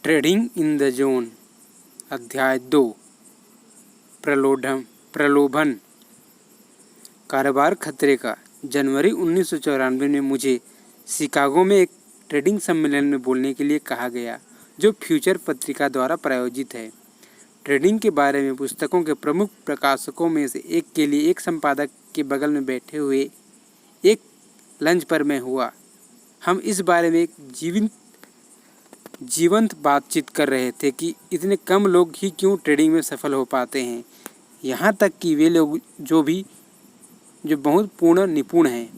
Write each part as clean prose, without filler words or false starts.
Trading in the zone. अध्याय 2। प्रलोभन। कारोबार खतरे का। जनवरी 1994 में मुझे शिकागो में एक ट्रेडिंग सम्मेलन में बोलने के लिए कहा गया, जो फ्यूचर पत्रिका द्वारा प्रायोजित है। ट्रेडिंग के बारे में पुस्तकों के प्रमुख प्रकाशकों में से एक के लिए एक संपादक के बगल में बैठे हुए एक लंच पर मैं हुआ। हम इस बारे में एक जीवंत बातचीत कर रहे थे कि इतने कम लोग ही क्यों ट्रेडिंग में सफल हो पाते हैं, यहाँ तक कि वे लोग जो बहुत पूर्ण निपुण हैं।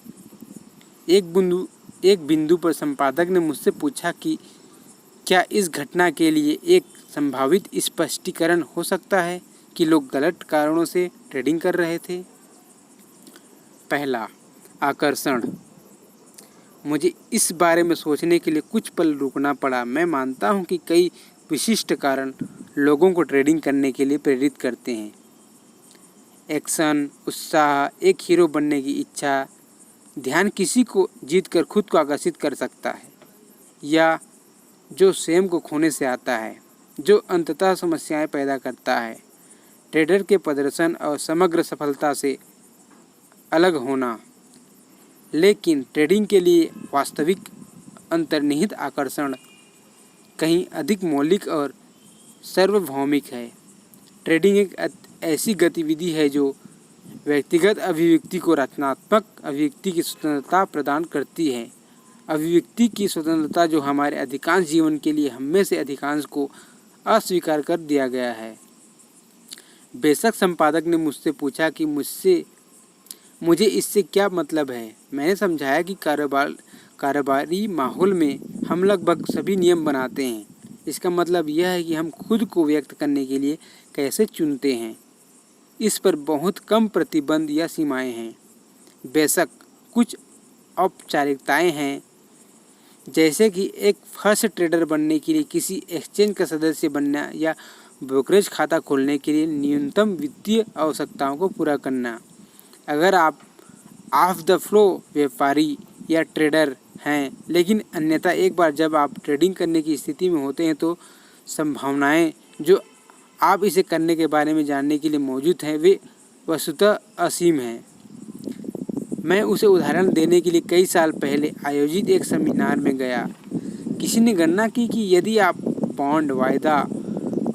एक बिंदु पर संपादक ने मुझसे पूछा कि क्या इस घटना के लिए एक संभावित स्पष्टीकरण हो सकता है कि लोग गलत कारणों से ट्रेडिंग कर रहे थे। पहला, आकर्षण। मुझे इस बारे में सोचने के लिए कुछ पल रुकना पड़ा। मैं मानता हूं कि कई विशिष्ट कारण लोगों को ट्रेडिंग करने के लिए प्रेरित करते हैं। एक्शन, उत्साह, एक हीरो बनने की इच्छा, ध्यान किसी को जीतकर खुद को आकर्षित कर सकता है, या जो स्वयं को खोने से आता है, जो अंततः समस्याएं पैदा करता है। ट्रेडर के प्रदर्शन और समग्र सफलता से अलग होना। लेकिन ट्रेडिंग के लिए वास्तविक अंतर्निहित आकर्षण कहीं अधिक मौलिक और सार्वभौमिक है। ट्रेडिंग एक ऐसी गतिविधि है जो व्यक्तिगत अभिव्यक्ति को रचनात्मक अभिव्यक्ति की स्वतंत्रता प्रदान करती है। अभिव्यक्ति की स्वतंत्रता जो हमारे अधिकांश जीवन के लिए हम में से अधिकांश को अस्वीकार कर दिया गया है। बेशक संपादक ने मुझसे पूछा कि मुझे इससे क्या मतलब है। मैंने समझाया कि कारोबारी माहौल में हम लगभग सभी नियम बनाते हैं। इसका मतलब यह है कि हम खुद को व्यक्त करने के लिए कैसे चुनते हैं, इस पर बहुत कम प्रतिबंध या सीमाएं हैं। बेशक कुछ औपचारिकताएं हैं, जैसे कि एक फर्स्ट ट्रेडर बनने के लिए किसी एक्सचेंज का सदस्य बनना या ब्रोकरेज खाता खोलने के लिए न्यूनतम वित्तीय आवश्यकताओं को पूरा करना। अगर आप ऑफ द फ्लो व्यापारी या ट्रेडर हैं, लेकिन अन्यथा एक बार जब आप ट्रेडिंग करने की स्थिति में होते हैं तो संभावनाएं जो आप इसे करने के बारे में जानने के लिए मौजूद हैं वे वस्तुतः असीम हैं। मैं उसे उदाहरण देने के लिए कई साल पहले आयोजित एक सेमिनार में गया। किसी ने गणना की कि यदि आप बॉन्ड, वायदा,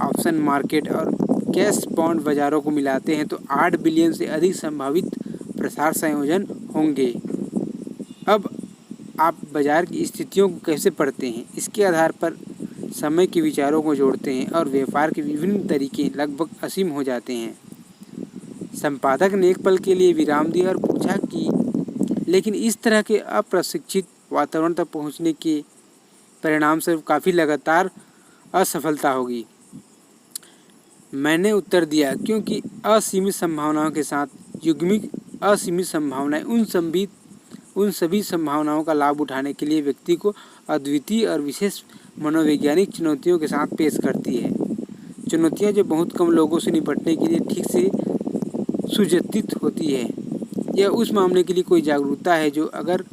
ऑप्शन मार्केट और कैश बॉन्ड बाजारों को मिलाते हैं तो 8 बिलियन से अधिक संभावित प्रसार संयोजन होंगे। अब आप बाजार की स्थितियों को कैसे पढ़ते हैं, इसके आधार पर समय के विचारों को जोड़ते हैं और व्यापार के विभिन्न तरीके लगभग असीम हो जाते हैं। संपादक ने एक पल के लिए विराम दिया और पूछा कि लेकिन इस तरह के अप्रशिक्षित वातावरण तक पहुंचने के परिणाम से काफ़ी लगातार असफलता होगी। मैंने उत्तर दिया, क्योंकि असीमित संभावनाओं के साथ युग्मिक असीमित संभावनाएं उन सभी संभावनाओं का लाभ उठाने के लिए व्यक्ति को अद्वितीय और विशेष मनोवैज्ञानिक चुनौतियों के साथ पेश करती है। चुनौतियां जो बहुत कम लोगों से निपटने के लिए ठीक से सुज्जित होती है। यह उस मामले के लिए कोई जागरूकता है जो अगर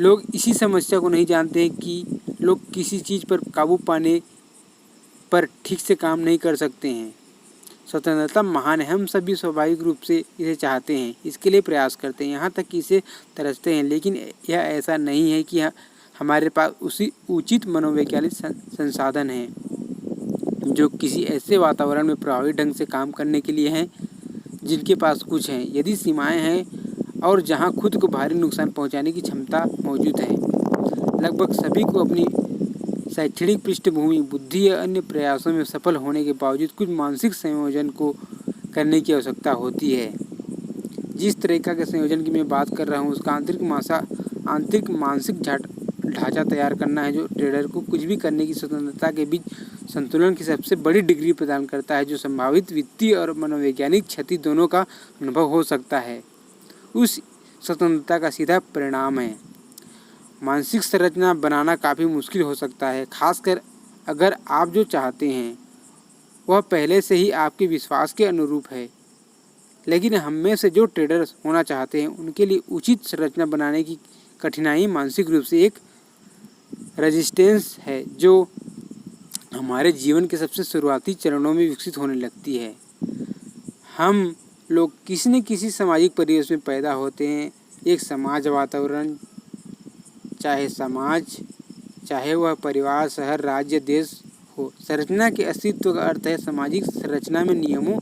लोग इसी समस्या को नहीं जानते हैं कि लोग किसी चीज़ पर काबू पाने पर ठीक से काम नहीं कर सकते हैं। स्वतंत्रता महान है, हम सभी स्वाभाविक रूप से इसे चाहते हैं, इसके लिए प्रयास करते हैं, यहाँ तक कि इसे तरसते हैं। लेकिन यह ऐसा नहीं है कि हमारे पास उसी उचित मनोवैज्ञानिक संसाधन हैं जो किसी ऐसे वातावरण में प्रभावी ढंग से काम करने के लिए हैं जिनके पास कुछ हैं। यदि सीमाएं हैं और जहाँ खुद को भारी नुकसान पहुँचाने की क्षमता मौजूद है। लगभग सभी को अपनी शैक्षणिक पृष्ठभूमि, बुद्धि या अन्य प्रयासों में सफल होने के बावजूद कुछ मानसिक संयोजन को करने की आवश्यकता होती है। जिस तरीका के संयोजन की मैं बात कर रहा हूँ उसका आंतरिक मानसिक ढांचा तैयार करना है, जो ट्रेडर को कुछ भी करने की स्वतंत्रता के बीच संतुलन की सबसे बड़ी डिग्री प्रदान करता है, जो संभावित वित्तीय और मनोवैज्ञानिक क्षति दोनों का अनुभव हो सकता है। उस स्वतंत्रता का सीधा परिणाम है। मानसिक संरचना बनाना काफ़ी मुश्किल हो सकता है, खासकर अगर आप जो चाहते हैं वह पहले से ही आपके विश्वास के अनुरूप है। लेकिन हम में से जो ट्रेडर्स होना चाहते हैं उनके लिए उचित संरचना बनाने की कठिनाई मानसिक रूप से एक रेजिस्टेंस है जो हमारे जीवन के सबसे शुरुआती चरणों में विकसित होने लगती है। हम लोग किसी न किसी सामाजिक परिवेश में पैदा होते हैं। एक समाज वातावरण, चाहे वह परिवार, शहर, राज्य, देश हो। संरचना के अस्तित्व का अर्थ है सामाजिक संरचना में नियमों,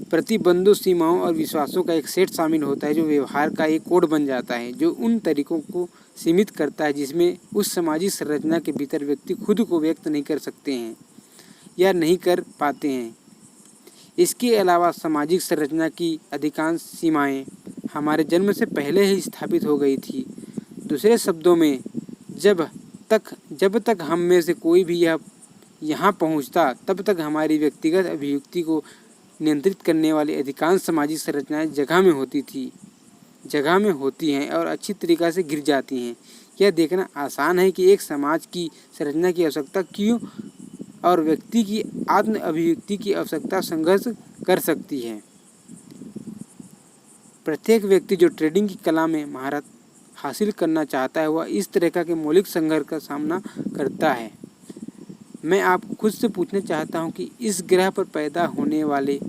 प्रतिबंधों, सीमाओं और विश्वासों का एक सेट शामिल होता है जो व्यवहार का एक कोड बन जाता है, जो उन तरीकों को सीमित करता है जिसमें उस सामाजिक संरचना के भीतर व्यक्ति खुद को व्यक्त नहीं कर सकते हैं या नहीं कर पाते हैं। इसके अलावा सामाजिक संरचना की अधिकांश सीमाएं हमारे जन्म से पहले ही स्थापित हो गई थी। दूसरे शब्दों में, जब तक हम में से कोई भी यहाँ पहुँचता, तब तक हमारी व्यक्तिगत अभिव्यक्ति को नियंत्रित करने वाली अधिकांश सामाजिक संरचनाएं जगह में होती हैं और अच्छी तरीक़ा से गिर जाती हैं। यह देखना आसान है कि एक समाज की संरचना की आवश्यकता क्यों और व्यक्ति की आत्म अभिव्यक्ति की आवश्यकता संघर्ष कर सकती है। प्रत्येक व्यक्ति जो ट्रेडिंग की कला में महारत हासिल करना चाहता है वह इस तरह के मौलिक संघर्ष का सामना करता है। मैं आपको खुद से पूछना चाहता हूँ कि इस ग्रह पर पैदा होने वाले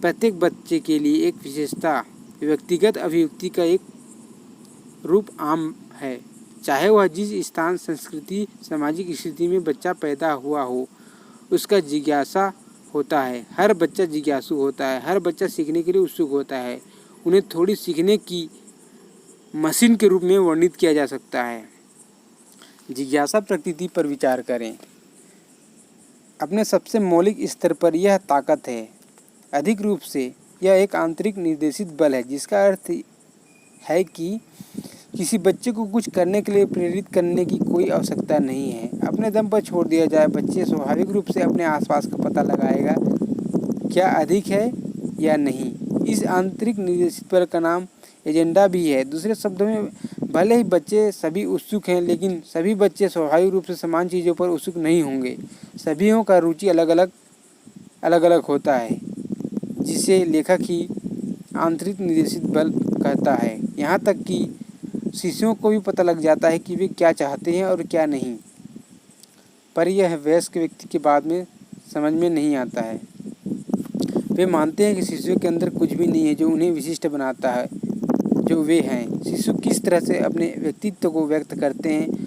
प्रत्येक बच्चे के लिए एक विशेषता व्यक्तिगत अभिव्यक्ति का एक रूप आम है। चाहे वह जिस स्थान, संस्कृति, सामाजिक स्थिति में बच्चा पैदा हुआ हो, उसका जिज्ञासा होता है। हर बच्चा जिज्ञासु होता है। हर बच्चा सीखने के लिए उत्सुक होता है। उन्हें थोड़ी सीखने की मशीन के रूप में वर्णित किया जा सकता है। जिज्ञासा प्रकृति पर विचार करें। अपने सबसे मौलिक स्तर पर यह ताकत है। अधिक रूप से यह एक आंतरिक निर्देशित बल है, जिसका अर्थ है कि किसी बच्चे को कुछ करने के लिए प्रेरित करने की कोई आवश्यकता नहीं है। अपने दम पर छोड़ दिया जाए, बच्चे स्वाभाविक रूप से अपने आसपास का पता लगाएगा क्या अधिक है या नहीं। इस आंतरिक निर्देशित बल का नाम एजेंडा भी है। दूसरे शब्दों में, भले ही बच्चे सभी उत्सुक हैं, लेकिन सभी बच्चे स्वाभाविक रूप से समान चीज़ों पर उत्सुक नहीं होंगे। सभी का रुचि अलग अलग होता है, जिसे लेखक ही आंतरिक निर्देशित बल कहता है। यहाँ तक कि शिशुओं को भी पता लग जाता है कि वे क्या चाहते हैं और क्या नहीं, पर यह वयस्क व्यक्ति के बाद में समझ में नहीं आता है। वे मानते हैं कि शिशुओं के अंदर कुछ भी नहीं है जो उन्हें विशिष्ट बनाता है जो वे हैं। शिशु किस तरह से अपने व्यक्तित्व को व्यक्त करते हैं,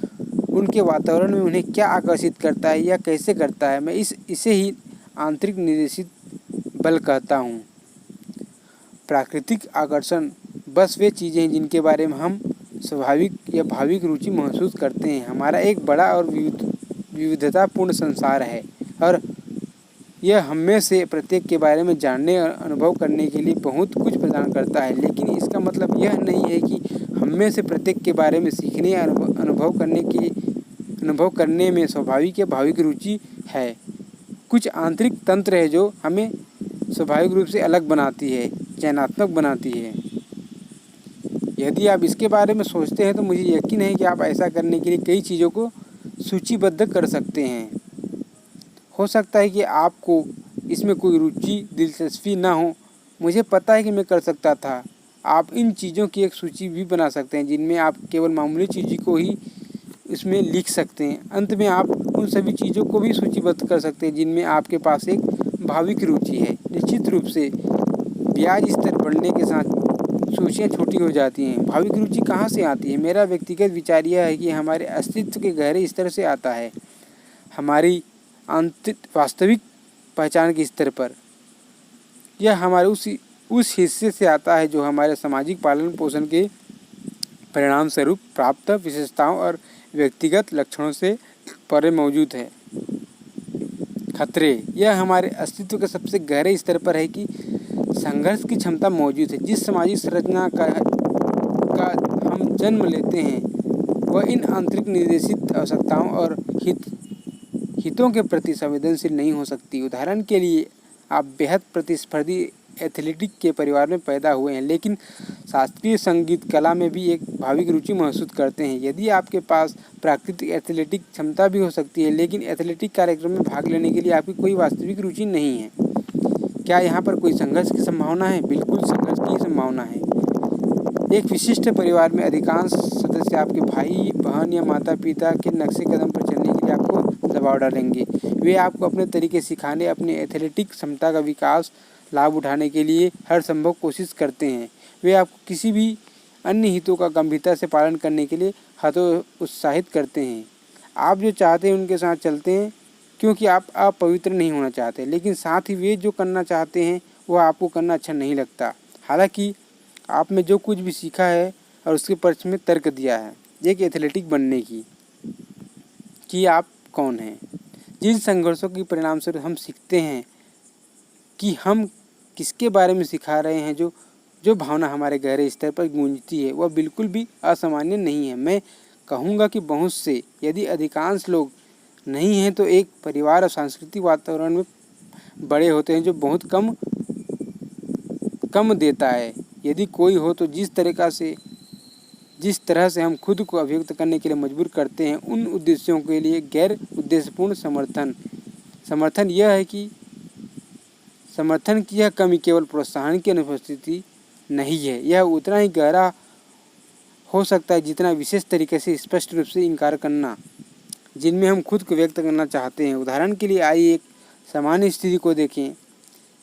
उनके वातावरण में उन्हें क्या आकर्षित करता है या कैसे करता है, मैं इसे ही आंतरिक निर्देशित बल कहता हूँ। प्राकृतिक आकर्षण बस वे चीज़ें हैं जिनके बारे में हम स्वाभाविक या भाविक रुचि महसूस करते हैं। हमारा एक बड़ा और विविधतापूर्ण संसार है और यह हम में से प्रत्येक के बारे में जानने और अनुभव करने के लिए बहुत कुछ प्रदान करता है। लेकिन इसका मतलब यह नहीं है कि हम में से प्रत्येक के बारे में सीखने या अनुभव करने में स्वाभाविक या भाविक रुचि है। कुछ आंतरिक तंत्र है जो हमें स्वाभाविक रूप से अलग बनाती है, चयनात्मक बनाती है। यदि आप इसके बारे में सोचते हैं तो मुझे यकीन है कि आप ऐसा करने के लिए कई चीज़ों को सूचीबद्ध कर सकते हैं। हो सकता है कि आपको इसमें कोई रुचि, दिलचस्पी ना हो। मुझे पता है कि मैं कर सकता था। आप इन चीज़ों की एक सूची भी बना सकते हैं जिनमें आप केवल मामूली चीज़ों को ही इसमें लिख सकते हैं। अंत में आप उन सभी चीज़ों को भी सूचीबद्ध कर सकते हैं जिनमें आपके पास एक भाविक रुचि है। निश्चित रूप से ब्याज स्तर बढ़ने के साथ सूचियाँ छोटी हो जाती हैं। भाविक रुचि कहाँ से आती है? मेरा व्यक्तिगत विचार यह है कि हमारे अस्तित्व के गहरे स्तर से आता है, हमारी वास्तविक पहचान के स्तर पर। यह हमारे उस हिस्से से आता है जो हमारे सामाजिक पालन पोषण के परिणाम स्वरूप प्राप्त विशेषताओं और व्यक्तिगत लक्षणों से परे मौजूद है। खतरे, यह हमारे अस्तित्व के सबसे गहरे स्तर पर है कि संघर्ष की क्षमता मौजूद है। जिस सामाजिक संरचना का हम जन्म लेते हैं वह इन आंतरिक निर्देशित आवश्यकताओं और हितों के प्रति संवेदनशील नहीं हो सकती। उदाहरण के लिए, आप बेहद प्रतिस्पर्धी एथलेटिक के परिवार में पैदा हुए हैं, लेकिन शास्त्रीय संगीत कला में भी एक भाविक रुचि महसूस करते हैं। यदि आपके पास प्राकृतिक एथलेटिक क्षमता भी हो सकती है, लेकिन एथलेटिक कार्यक्रम में भाग लेने के लिए आपकी कोई वास्तविक रुचि नहीं है, क्या यहाँ पर कोई संघर्ष की संभावना है? बिल्कुल संघर्ष की संभावना है। एक विशिष्ट परिवार में अधिकांश सदस्य आपके भाई बहन या माता पिता के नक्शे कदम पर चलने के लिए आपको दबाव डालेंगे। वे आपको अपने तरीके सिखाने, अपनी एथलेटिक क्षमता का विकास लाभ उठाने के लिए हर संभव कोशिश करते हैं। वे आपको किसी भी अन्य हितों का गंभीरता से पालन करने के लिए हतोत्साहित करते हैं। आप जो चाहते हैं उनके साथ चलते हैं क्योंकि आप अपवित्र नहीं होना चाहते, लेकिन साथ ही वे जो करना चाहते हैं वह आपको करना अच्छा नहीं लगता। हालांकि आप में जो कुछ भी सीखा है और उसके पक्ष में तर्क दिया है एक एथलेटिक बनने की कि आप कौन हैं। जिन संघर्षों के परिणाम स्वरूप हम सीखते हैं कि हम किसके बारे में सिखा रहे हैं, जो भावना हमारे गहरे स्तर पर गूंजती है वह बिल्कुल भी असामान्य नहीं है। मैं कहूँगा कि बहुत से, यदि अधिकांश लोग नहीं हैं तो एक परिवार और सांस्कृतिक वातावरण में बड़े होते हैं जो बहुत कम देता है। यदि कोई हो तो जिस तरह से हम खुद को अभिव्यक्त करने के लिए मजबूर करते हैं उन उद्देश्यों के लिए गैर उद्देश्यपूर्ण समर्थन की यह कमी केवल प्रोत्साहन की अनुपस्थिति नहीं है, यह उतना ही गहरा हो सकता है जितना विशेष तरीके से स्पष्ट रूप से इनकार करना जिनमें हम खुद को व्यक्त करना चाहते हैं। उदाहरण के लिए आइए एक सामान्य स्थिति को देखें।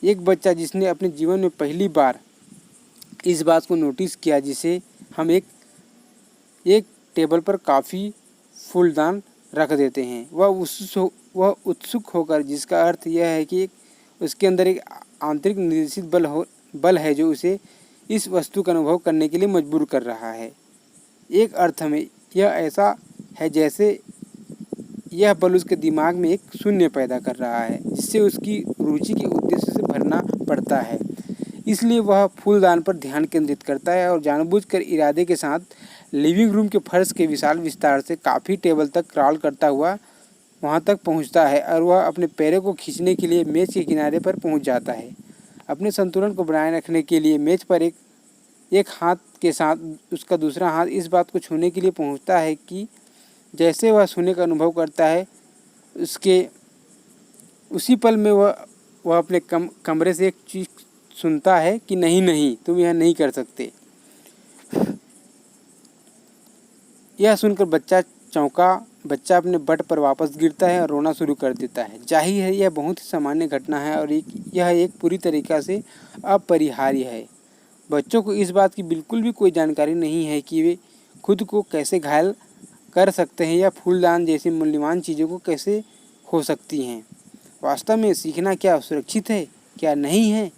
एक बच्चा जिसने अपने जीवन में पहली बार इस बात को नोटिस किया जिसे हम एक टेबल पर काफ़ी फूलदान रख देते हैं, वह उत्सुक होकर, जिसका अर्थ यह है कि उसके अंदर एक आंतरिक निर्देशित बल है जो उसे इस वस्तु का अनुभव करने के लिए मजबूर कर रहा है। एक अर्थ में यह ऐसा है जैसे यह बल उसके दिमाग में एक शून्य पैदा कर रहा है जिससे उसकी रुचि के उद्देश्य से भरना पड़ता है। इसलिए वह फूलदान पर ध्यान केंद्रित करता है और जानबूझकर इरादे के साथ लिविंग रूम के फर्श के विशाल विस्तार से काफ़ी टेबल तक क्रॉल करता हुआ वहां तक पहुंचता है और वह अपने पैरों को खींचने के लिए मेज के किनारे पर पहुंच जाता है। अपने संतुलन को बनाए रखने के लिए मेज पर एक हाथ के साथ उसका दूसरा हाथ इस बात को छूने के लिए पहुंचता है कि जैसे वह छूने का अनुभव करता है उसी पल में वह अपने कमरे से एक चीज सुनता है कि नहीं तुम यह नहीं कर सकते। यह सुनकर बच्चा अपने बट पर वापस गिरता है और रोना शुरू कर देता है। जाहिर है यह बहुत ही सामान्य घटना है और यह एक पूरी तरीक़ा से अपरिहार्य है। बच्चों को इस बात की बिल्कुल भी कोई जानकारी नहीं है कि वे खुद को कैसे घायल कर सकते हैं या फूलदान जैसी मूल्यवान चीज़ों को कैसे हो सकती हैं। वास्तव में सीखना क्या सुरक्षित है, क्या नहीं है,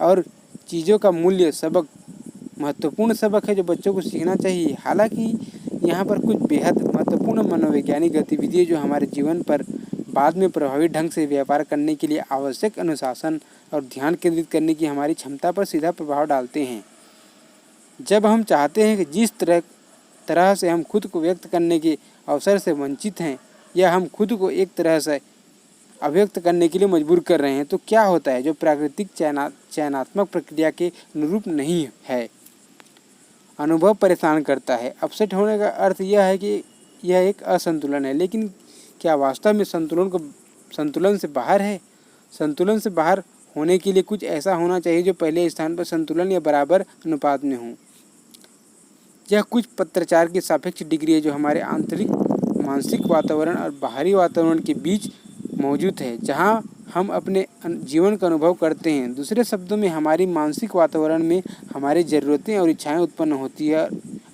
और चीज़ों का मूल्य सबक महत्वपूर्ण सबक है जो बच्चों को सीखना चाहिए। हालांकि यहाँ पर कुछ बेहद महत्वपूर्ण मनोवैज्ञानिक गतिविधियाँ जो हमारे जीवन पर बाद में प्रभावी ढंग से व्यापार करने के लिए आवश्यक अनुशासन और ध्यान केंद्रित करने की हमारी क्षमता पर सीधा प्रभाव डालते हैं। जब हम चाहते हैं कि जिस तरह से हम खुद को व्यक्त करने के अवसर से वंचित हैं या हम खुद को एक तरह से अभिव्यक्त करने के लिए मजबूर कर रहे हैं, तो क्या होता है जो प्राकृतिक चयनात्मक प्रक्रिया के अनुरूप नहीं है। अनुभव परेशान करता है। अपसेट होने का अर्थ यह है कि यह एक असंतुलन है, लेकिन क्या वास्तव में संतुलन से बाहर है। संतुलन से बाहर होने के लिए कुछ ऐसा होना चाहिए जो पहले स्थान पर संतुलन या बराबर अनुपात में हो। यह कुछ पत्राचार की सापेक्ष डिग्री है जो हमारे आंतरिक मानसिक वातावरण और बाहरी वातावरण के बीच मौजूद है, जहां हम अपने जीवन का अनुभव करते हैं। दूसरे शब्दों में, हमारी मानसिक वातावरण में हमारी ज़रूरतें और इच्छाएं उत्पन्न होती है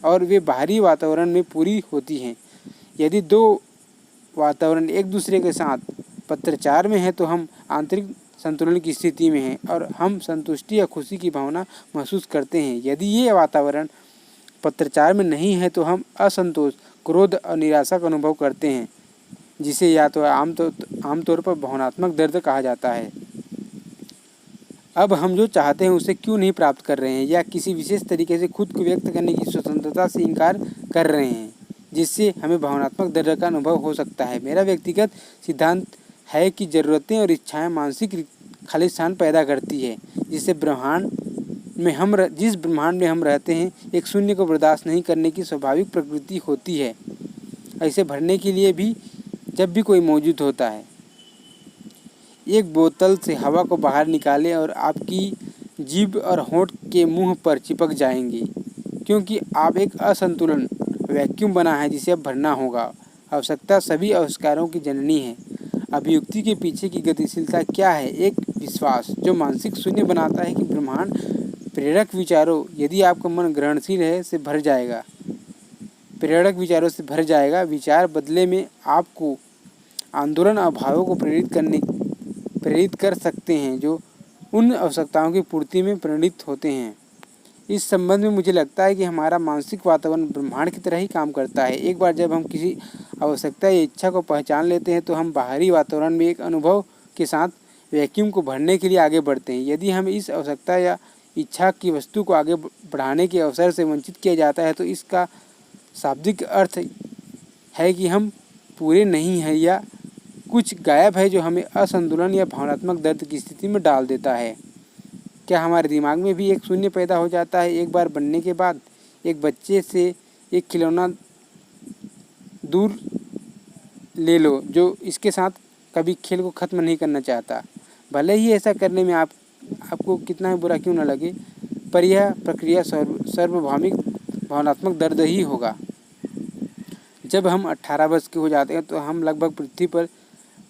और वे बाहरी वातावरण में पूरी होती हैं। यदि दो वातावरण एक दूसरे के साथ पत्राचार में है तो हम आंतरिक संतुलन की स्थिति में हैं और हम संतुष्टि या खुशी की भावना महसूस करते हैं। यदि ये वातावरण पत्राचार में नहीं है तो हम असंतोष, क्रोध और निराशा का अनुभव करते हैं, जिसे या तो आमतौर पर भावनात्मक दर्द कहा जाता है। अब हम जो चाहते हैं उसे क्यों नहीं प्राप्त कर रहे हैं या किसी विशेष तरीके से खुद को व्यक्त करने की स्वतंत्रता से इनकार कर रहे हैं, जिससे हमें भावनात्मक दर्द का अनुभव हो सकता है। मेरा व्यक्तिगत सिद्धांत है कि ज़रूरतें और इच्छाएं मानसिक खालिस्तान पैदा करती है, जिस ब्रह्मांड में हम रहते हैं एक शून्य को बर्दाश्त नहीं करने की स्वाभाविक प्रकृति होती है। ऐसे भरने के लिए भी जब भी कोई मौजूद होता है, एक बोतल से हवा को बाहर निकालें और आपकी जीभ और होंठ के मुंह पर चिपक जाएंगी। क्योंकि आप एक असंतुलन वैक्यूम बना है जिसे अब भरना होगा। आवश्यकता सभी आविष्कारों की जननी है। अभिव्यक्ति के पीछे की गतिशीलता क्या है? एक विश्वास जो मानसिक शून्य बनाता है कि ब्रह्मांड प्रेरक विचारों, यदि आपका मन ग्रहणशील है, से भर जाएगा, प्रेरक विचारों से भर जाएगा। विचार बदले में आपको आंदोलन और भावों को प्रेरित कर सकते हैं जो उन आवश्यकताओं की पूर्ति में परिणित होते हैं। इस संबंध में मुझे लगता है कि हमारा मानसिक वातावरण ब्रह्मांड की तरह ही काम करता है। एक बार जब हम किसी आवश्यकता या इच्छा को पहचान लेते हैं तो हम बाहरी वातावरण में एक अनुभव के साथ वैक्यूम को भरने के लिए आगे बढ़ते हैं। यदि हम इस आवश्यकता या इच्छा की वस्तु को आगे बढ़ाने के अवसर से वंचित किया जाता है तो इसका शाब्दिक अर्थ है कि हम पूरे नहीं हैं या कुछ गायब है जो हमें असंतुलन या भावनात्मक दर्द की स्थिति में डाल देता है। क्या हमारे दिमाग में भी एक शून्य पैदा हो जाता है एक बार बनने के बाद? एक बच्चे से एक खिलौना दूर ले लो जो इसके साथ कभी खेल को ख़त्म नहीं करना चाहता, भले ही ऐसा करने में आपको कितना ही बुरा क्यों न लगे, पर यह प्रक्रिया सार्वभौमिक भावनात्मक दर्द ही होगा। जब हम 18 वर्ष के हो जाते हैं तो हम लगभग पृथ्वी पर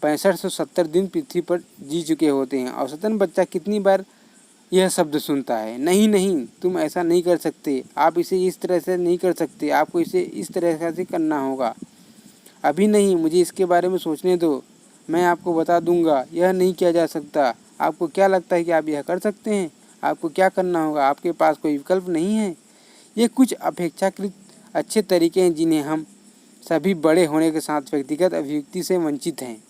65 से 70 दिन पृथ्वी पर जी चुके होते हैं। औसतन बच्चा कितनी बार यह शब्द सुनता है, नहीं नहीं, तुम ऐसा नहीं कर सकते, आप इसे इस तरह से नहीं कर सकते, आपको इसे इस तरह से करना होगा, अभी नहीं, मुझे इसके बारे में सोचने दो, मैं आपको बता दूंगा, यह नहीं किया जा सकता। आपको क्या लगता है कि आप यह कर सकते हैं? आपको क्या करना होगा? आपके पास कोई विकल्प नहीं है। ये कुछ अपेक्षाकृत अच्छे तरीके हैं जिन्हें हम सभी बड़े होने के साथ व्यक्तिगत अभिव्यक्ति से वंचित हैं।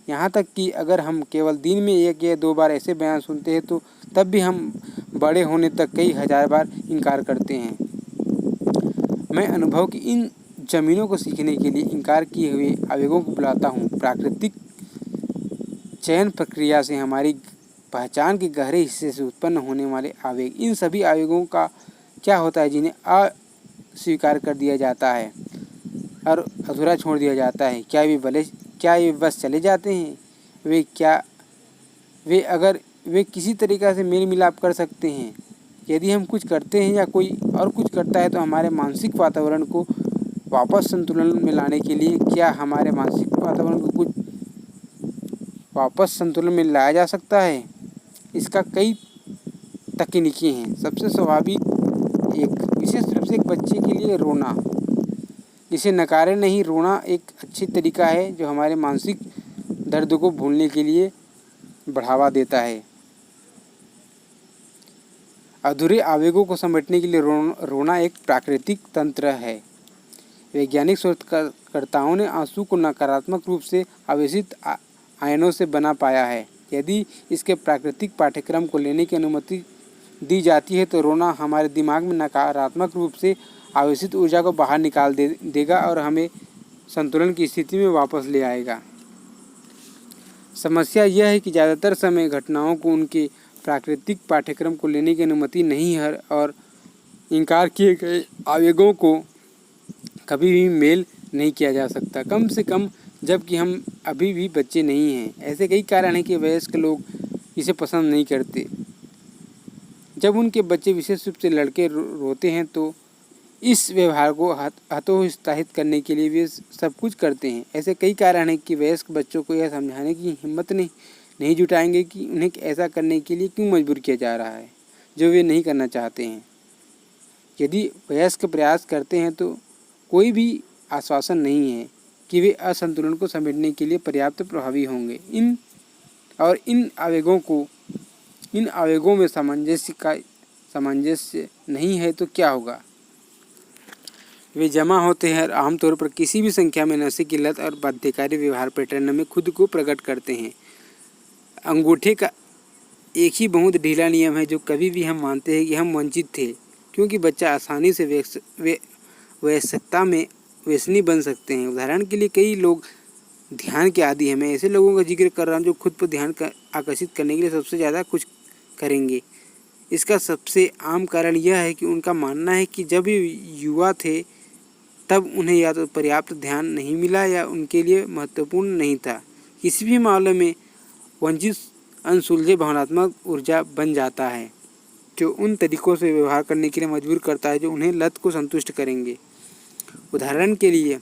यहाँ तक कि अगर हम केवल दिन में 1 या 2 बार ऐसे बयान सुनते हैं तो तब भी हम बड़े होने तक कई हज़ार बार इनकार करते हैं। मैं अनुभव की इन ज़मीनों को सीखने के लिए इनकार किए हुए आवेगों को बुलाता हूँ। प्राकृतिक चयन प्रक्रिया से हमारी पहचान के गहरे हिस्से से उत्पन्न होने वाले आवेग, इन सभी आवेगों का क्या होता है जिन्हें अस्वीकार कर दिया जाता है और अधूरा छोड़ दिया जाता है? क्या वे बस चले जाते हैं? अगर वे किसी तरीक़ा से मेल मिलाप कर सकते हैं? यदि हम कुछ करते हैं या कोई और कुछ करता है तो हमारे मानसिक वातावरण को वापस संतुलन में लाने के लिए क्या हमारे मानसिक वातावरण को कुछ वापस संतुलन में लाया जा सकता है? इसका कई तकनीकें हैं। सबसे स्वाभाविक, एक विशेष रूप से एक बच्चे के लिए रोना, इसे नकारे नहीं, रोना एक अच्छी तरीका है जो हमारे मानसिक दर्द को भूलने के लिए बढ़ावा देता है। अधूरे आवेगों को समेटने के लिए रोना एक प्राकृतिक तंत्र है। वैज्ञानिक शोधकर्ताओं ने आंसू को नकारात्मक रूप से आवेशित आयनों से बना पाया है। यदि इसके प्राकृतिक पाठ्यक्रम को लेने की अनुमति दी जाती है तो रोना हमारे दिमाग में नकारात्मक रूप से आवेशित ऊर्जा को बाहर निकाल देगा और हमें संतुलन की स्थिति में वापस ले आएगा। समस्या यह है कि ज़्यादातर समय घटनाओं को उनके प्राकृतिक पाठ्यक्रम को लेने की अनुमति नहीं है और इनकार किए गए आवेगों को कभी भी मेल नहीं किया जा सकता, कम से कम जबकि हम अभी भी बच्चे नहीं हैं। ऐसे कई कारण हैं कि वयस्क लोग इसे पसंद नहीं करते। जब उनके बच्चे, विशेष रूप से लड़के, रोते हैं तो इस व्यवहार को हतोत्साहित करने के लिए वे सब कुछ करते हैं। ऐसे कई कारण हैं कि वयस्क बच्चों को यह समझाने की हिम्मत नहीं जुटाएंगे कि उन्हें ऐसा करने के लिए क्यों मजबूर किया जा रहा है जो वे नहीं करना चाहते हैं। यदि वयस्क प्रयास करते हैं तो कोई भी आश्वासन नहीं है कि वे असंतुलन को समेटने के लिए पर्याप्त प्रभावी होंगे। इन आवेगों में सामंजस्य नहीं है तो क्या होगा? वे जमा होते हैं और आमतौर पर किसी भी संख्या में नशे की लत और बाध्यकारी व्यवहार पैटर्न में खुद को प्रकट करते हैं। अंगूठे का एक ही बहुत ढीला नियम है जो कभी भी हम मानते हैं कि हम वंचित थे, क्योंकि बच्चा आसानी से वयस्कता में व्यसनी बन सकते हैं। उदाहरण के लिए कई लोग ध्यान के आदी हैं। मैं ऐसे लोगों का जिक्र कर रहा हूँ जो खुद पर ध्यान आकर्षित करने के लिए सबसे ज़्यादा कुछ करेंगे। इसका सबसे आम कारण यह है कि उनका मानना है कि जब वे युवा थे तब उन्हें या तो पर्याप्त ध्यान नहीं मिला या उनके लिए महत्वपूर्ण नहीं था। किसी भी मामले में वंचित अनसुलझे भावनात्मक ऊर्जा बन जाता है। जो उन तरीकों से व्यवहार करने के लिए मजबूर करता है जो उन्हें लत को संतुष्ट करेंगे। उदाहरण के लिए,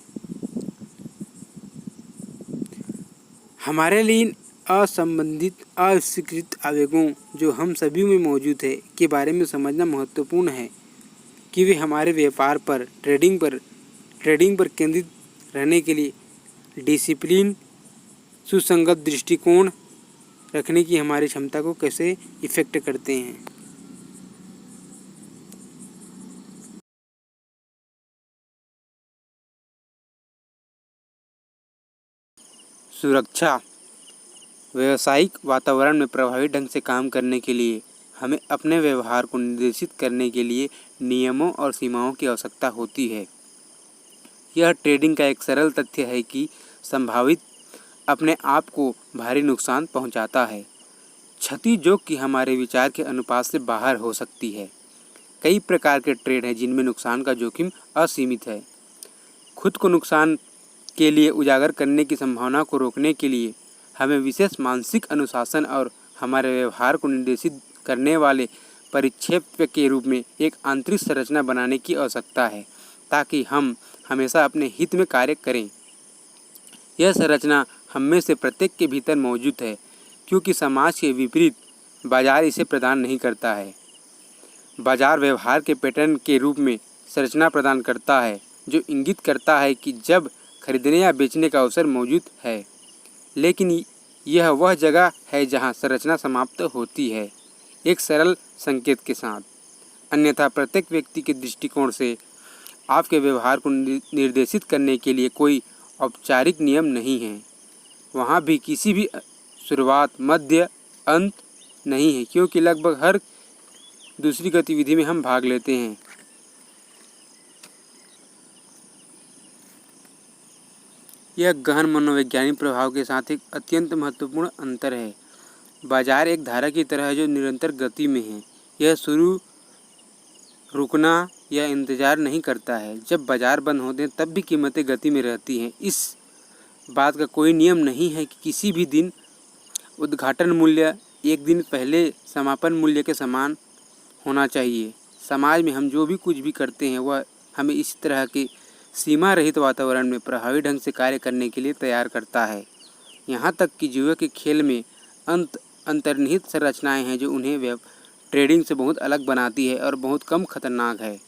हमारे लिए इन असंबंधित अस्वीकृत आवेगों जो हम सभी में मौजूद है के बारे में समझना महत्वपूर्ण है कि वे हमारे व्यापार पर ट्रेडिंग पर केंद्रित रहने के लिए डिसिप्लिन, सुसंगत दृष्टिकोण रखने की हमारी क्षमता को कैसे इफेक्ट करते हैं। सुरक्षा। व्यावसायिक वातावरण में प्रभावी ढंग से काम करने के लिए हमें अपने व्यवहार को निर्देशित करने के लिए नियमों और सीमाओं की आवश्यकता होती है। यह ट्रेडिंग का एक सरल तथ्य है कि संभावित अपने आप को भारी नुकसान पहुंचाता है, क्षति जो कि हमारे विचार के अनुपात से बाहर हो सकती है। कई प्रकार के ट्रेड हैं जिनमें नुकसान का जोखिम असीमित है। खुद को नुकसान के लिए उजागर करने की संभावना को रोकने के लिए हमें विशेष मानसिक अनुशासन और हमारे व्यवहार को निर्देशित करने वाले परिक्षेप के रूप में एक आंतरिक संरचना बनाने की आवश्यकता है ताकि हम हमेशा अपने हित में कार्य करें। यह संरचना हम में से प्रत्येक के भीतर मौजूद है, क्योंकि समाज के विपरीत बाजार इसे प्रदान नहीं करता है। बाजार व्यवहार के पैटर्न के रूप में संरचना प्रदान करता है जो इंगित करता है कि जब खरीदने या बेचने का अवसर मौजूद है, लेकिन यह वह जगह है जहां संरचना समाप्त होती है, एक सरल संकेत के साथ। अन्यथा प्रत्येक व्यक्ति के दृष्टिकोण से आपके व्यवहार को निर्देशित करने के लिए कोई औपचारिक नियम नहीं है। वहाँ भी किसी भी शुरुआत, मध्य, अंत नहीं है, क्योंकि लगभग हर दूसरी गतिविधि में हम भाग लेते हैं। यह गहन मनोवैज्ञानिक प्रभाव के साथ एक अत्यंत महत्वपूर्ण अंतर है। बाजार एक धारा की तरह है जो निरंतर गति में है। यह रुकना या इंतजार नहीं करता है। जब बाजार बंद होते हैं तब भी कीमतें गति में रहती हैं। इस बात का कोई नियम नहीं है कि किसी भी दिन उद्घाटन मूल्य एक दिन पहले समापन मूल्य के समान होना चाहिए। समाज में हम जो भी कुछ भी करते हैं वह हमें इस तरह के सीमा रहित वातावरण में प्रभावी ढंग से कार्य करने के लिए तैयार करता है। यहाँ तक कि जुए के खेल में अंतर्निहित संरचनाएं हैं जो उन्हें ट्रेडिंग से बहुत अलग बनाती है और बहुत कम खतरनाक है।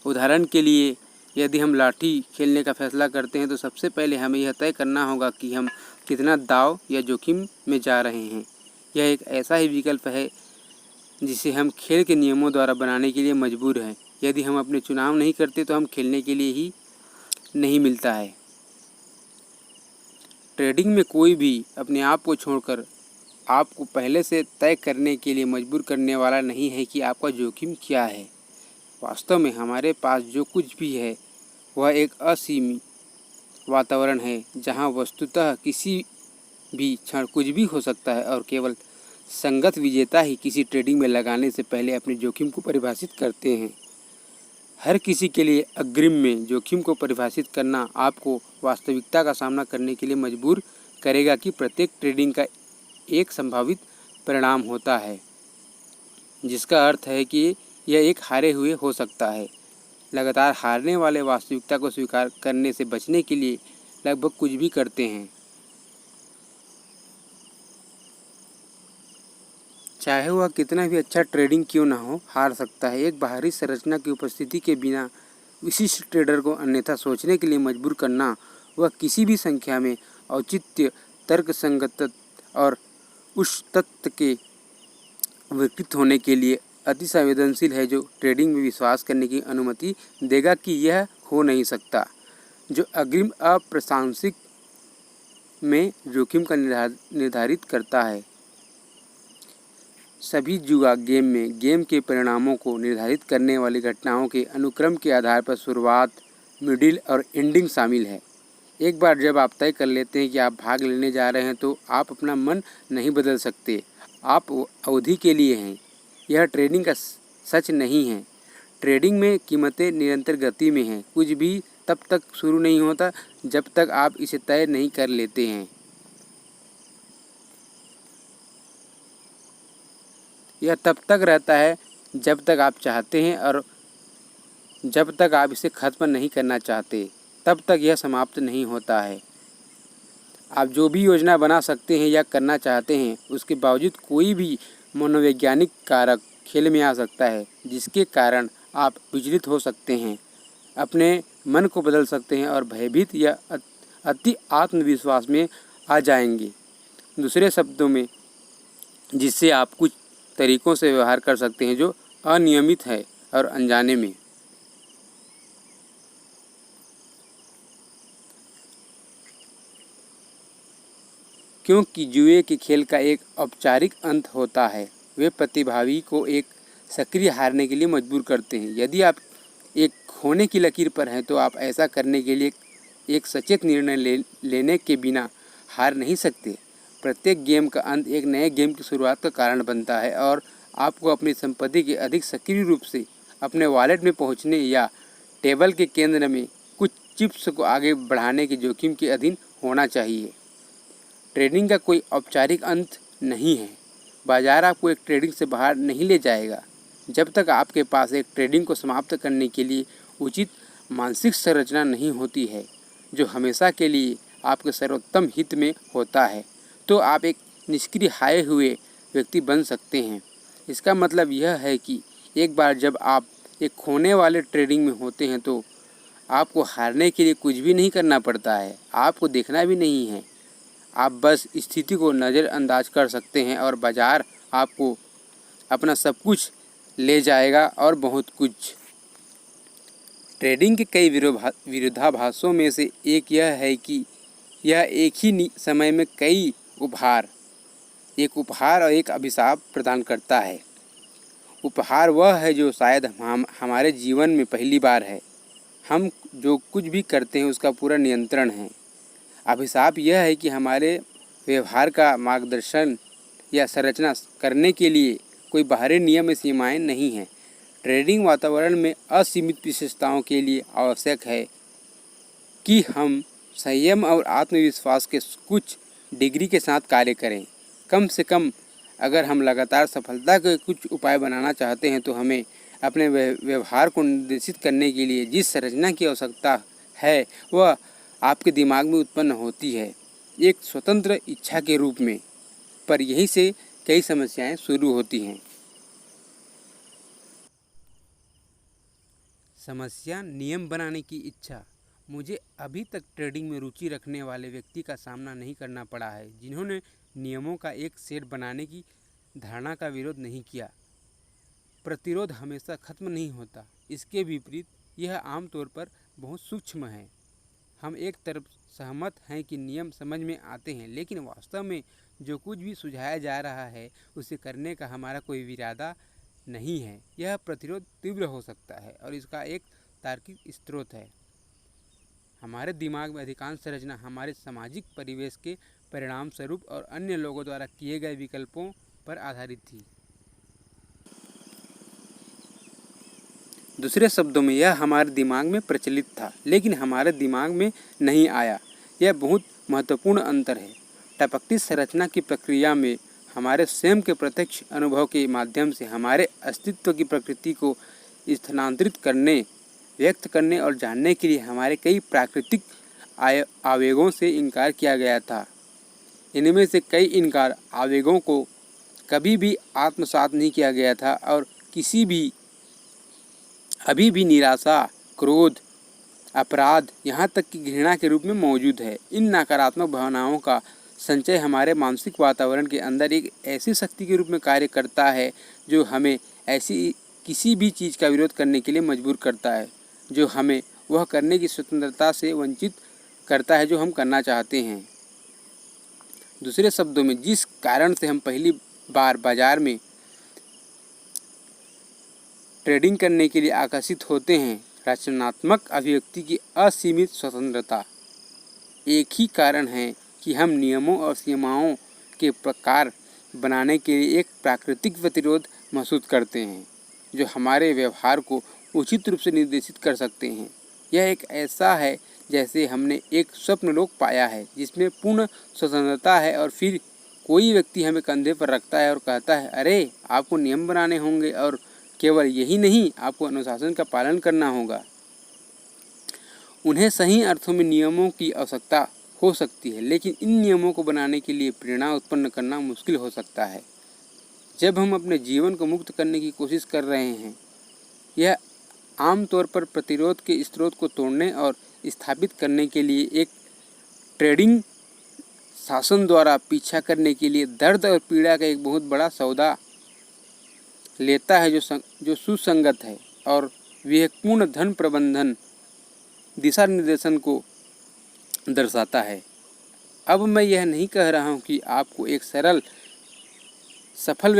उदाहरण के लिए, यदि हम लाठी खेलने का फैसला करते हैं तो सबसे पहले हमें यह तय करना होगा कि हम कितना दाव या जोखिम में जा रहे हैं। यह एक ऐसा ही विकल्प है जिसे हम खेल के नियमों द्वारा बनाने के लिए मजबूर हैं। यदि हम अपने चुनाव नहीं करते तो हम खेलने के लिए ही नहीं मिलता है। ट्रेडिंग में कोई भी अपने आप को छोड़कर आपको पहले से तय करने के लिए मजबूर करने वाला नहीं है कि आपका जोखिम क्या है। वास्तव में हमारे पास जो कुछ भी है वह एक असीमित वातावरण है जहां वस्तुतः किसी भी क्षण कुछ भी हो सकता है और केवल संगत विजेता ही किसी ट्रेडिंग में लगाने से पहले अपने जोखिम को परिभाषित करते हैं। हर किसी के लिए अग्रिम में जोखिम को परिभाषित करना आपको वास्तविकता का सामना करने के लिए मजबूर करेगा कि प्रत्येक ट्रेडिंग का एक संभावित परिणाम होता है, जिसका अर्थ है कि यह एक हारे हुए हो सकता है। लगातार हारने वाले वास्तविकता को स्वीकार करने से बचने के लिए लगभग कुछ भी करते हैं, चाहे वह कितना भी अच्छा ट्रेडिंग क्यों ना हो, हार सकता है। एक बाहरी संरचना की उपस्थिति के बिना विशिष्ट ट्रेडर को अन्यथा सोचने के लिए मजबूर करना, वह किसी भी संख्या में औचित्य, तर्कसंगत और उस तत्व के विकृत होने के लिए अति संवेदनशील है जो ट्रेडिंग में विश्वास करने की अनुमति देगा कि यह हो नहीं सकता, जो अग्रिम अप्रासंगिक में जोखिम का निर्धारित करता है। सभी जुआ गेम में गेम के परिणामों को निर्धारित करने वाली घटनाओं के अनुक्रम के आधार पर शुरुआत, मिडिल और एंडिंग शामिल है। एक बार जब आप तय कर लेते हैं कि आप भाग लेने जा रहे हैं तो आप अपना मन नहीं बदल सकते। आप अवधि के लिए हैं। यह ट्रेडिंग का सच नहीं है। ट्रेडिंग में कीमतें निरंतर गति में हैं। कुछ भी तब तक शुरू नहीं होता जब तक आप इसे तय नहीं कर लेते हैं। यह तब तक रहता है जब तक आप चाहते हैं, और जब तक आप इसे खत्म नहीं करना चाहते तब तक यह समाप्त नहीं होता है। आप जो भी योजना बना सकते हैं या करना चाहते हैं, उसके बावजूद कोई भी मनोवैज्ञानिक कारक खेल में आ सकता है, जिसके कारण आप विचलित हो सकते हैं, अपने मन को बदल सकते हैं और भयभीत या अति आत्मविश्वास में आ जाएंगे। दूसरे शब्दों में, जिससे आप कुछ तरीकों से व्यवहार कर सकते हैं जो अनियमित है और अनजाने में। क्योंकि जुए के खेल का एक औपचारिक अंत होता है, वे प्रतिभागी को एक सक्रिय हारने के लिए मजबूर करते हैं। यदि आप एक खोने की लकीर पर हैं तो आप ऐसा करने के लिए एक सचेत निर्णय लेने के बिना हार नहीं सकते। प्रत्येक गेम का अंत एक नए गेम की शुरुआत का कारण बनता है और आपको अपनी संपत्ति के अधिक सक्रिय रूप से अपने वॉलेट में पहुंचने या टेबल के केंद्र में कुछ चिप्स को आगे बढ़ाने के जोखिम के अधीन होना चाहिए। ट्रेडिंग का कोई औपचारिक अंत नहीं है। बाजार आपको एक ट्रेडिंग से बाहर नहीं ले जाएगा जब तक आपके पास एक ट्रेडिंग को समाप्त करने के लिए उचित मानसिक संरचना नहीं होती है, जो हमेशा के लिए आपके सर्वोत्तम हित में होता है। तो आप एक निष्क्रिय हारे हुए व्यक्ति बन सकते हैं। इसका मतलब यह है कि एक बार जब आप एक खोने वाले ट्रेडिंग में होते हैं तो आपको हारने के लिए कुछ भी नहीं करना पड़ता है, आपको देखना भी नहीं है। आप बस स्थिति को नज़रअंदाज कर सकते हैं और बाजार आपको अपना सब कुछ ले जाएगा और बहुत कुछ। ट्रेडिंग के कई विरोधाभासों में से एक यह है कि यह एक ही समय में कई एक उपहार और एक अभिशाप प्रदान करता है। उपहार वह है जो शायद हमारे जीवन में पहली बार है। हम जो कुछ भी करते हैं उसका पूरा नियंत्रण है। अभिशाप यह है कि हमारे व्यवहार का मार्गदर्शन या संरचना करने के लिए कोई बाहरी नियम या सीमाएँ नहीं हैं। ट्रेडिंग वातावरण में असीमित विशेषताओं के लिए आवश्यक है कि हम संयम और आत्मविश्वास के कुछ डिग्री के साथ कार्य करें। कम से कम अगर हम लगातार सफलता के कुछ उपाय बनाना चाहते हैं तो हमें अपने व्यवहार को निर्देशित करने के लिए जिस संरचना की आवश्यकता है वह आपके दिमाग में उत्पन्न होती है, एक स्वतंत्र इच्छा के रूप में। पर यहीं से कई समस्याएं शुरू होती हैं। समस्या नियम बनाने की इच्छा। मुझे अभी तक ट्रेडिंग में रुचि रखने वाले व्यक्ति का सामना नहीं करना पड़ा है जिन्होंने नियमों का एक सेट बनाने की धारणा का विरोध नहीं किया। प्रतिरोध हमेशा खत्म नहीं होता। इसके विपरीत यह आमतौर पर बहुत सूक्ष्म है। हम एक तरफ सहमत हैं कि नियम समझ में आते हैं, लेकिन वास्तव में जो कुछ भी सुझाया जा रहा है उसे करने का हमारा कोई इरादा नहीं है। यह प्रतिरोध तीव्र हो सकता है और इसका एक तार्किक स्रोत है। हमारे दिमाग में अधिकांश संरचना हमारे सामाजिक परिवेश के परिणाम स्वरूप और अन्य लोगों द्वारा किए गए विकल्पों पर आधारित थी। दूसरे शब्दों में, यह हमारे दिमाग में प्रचलित था लेकिन हमारे दिमाग में नहीं आया। यह बहुत महत्वपूर्ण अंतर है। टपकती संरचना की प्रक्रिया में हमारे स्वयं के प्रत्यक्ष अनुभव के माध्यम से हमारे अस्तित्व की प्रकृति को स्थानांतरित करने, व्यक्त करने और जानने के लिए हमारे कई प्राकृतिक आवेगों से इनकार किया गया था। इनमें से कई इनकार आवेगों को कभी भी आत्मसात नहीं किया गया था और अभी भी निराशा, क्रोध, अपराध, यहाँ तक कि घृणा के रूप में मौजूद है। इन नकारात्मक भावनाओं का संचय हमारे मानसिक वातावरण के अंदर एक ऐसी शक्ति के रूप में कार्य करता है जो हमें ऐसी किसी भी चीज़ का विरोध करने के लिए मजबूर करता है, जो हमें वह करने की स्वतंत्रता से वंचित करता है जो हम करना चाहते हैं। दूसरे शब्दों में, जिस कारण से हम पहली बार बाजार में ट्रेडिंग करने के लिए आकर्षित होते हैं, रचनात्मक अभिव्यक्ति की असीमित स्वतंत्रता। एक ही कारण है कि हम नियमों और सीमाओं के प्रकार बनाने के लिए एक प्राकृतिक प्रतिरोध महसूस करते हैं जो हमारे व्यवहार को उचित रूप से निर्देशित कर सकते हैं। यह एक ऐसा है जैसे हमने एक स्वप्न लोक पाया है जिसमें पूर्ण स्वतंत्रता है और फिर कोई व्यक्ति हमें कंधे पर रखता है और कहता है, अरे आपको नियम बनाने होंगे और केवल यही नहीं, आपको अनुशासन का पालन करना होगा। उन्हें सही अर्थों में नियमों की आवश्यकता हो सकती है, लेकिन इन नियमों को बनाने के लिए प्रेरणा उत्पन्न करना मुश्किल हो सकता है। जब हम अपने जीवन को मुक्त करने की कोशिश कर रहे हैं, यह आमतौर पर प्रतिरोध के स्रोत को तोड़ने और स्थापित करने के लिए एक ट्रेडिंग शासन द्वारा पीछा करने के लिए दर्द और पीड़ा का एक बहुत बड़ा सौदा लेता है, जो सुसंगत है और विवेकपूर्ण धन प्रबंधन दिशा निर्देशन को दर्शाता है। अब मैं यह नहीं कह रहा हूँ कि आपको एक सफल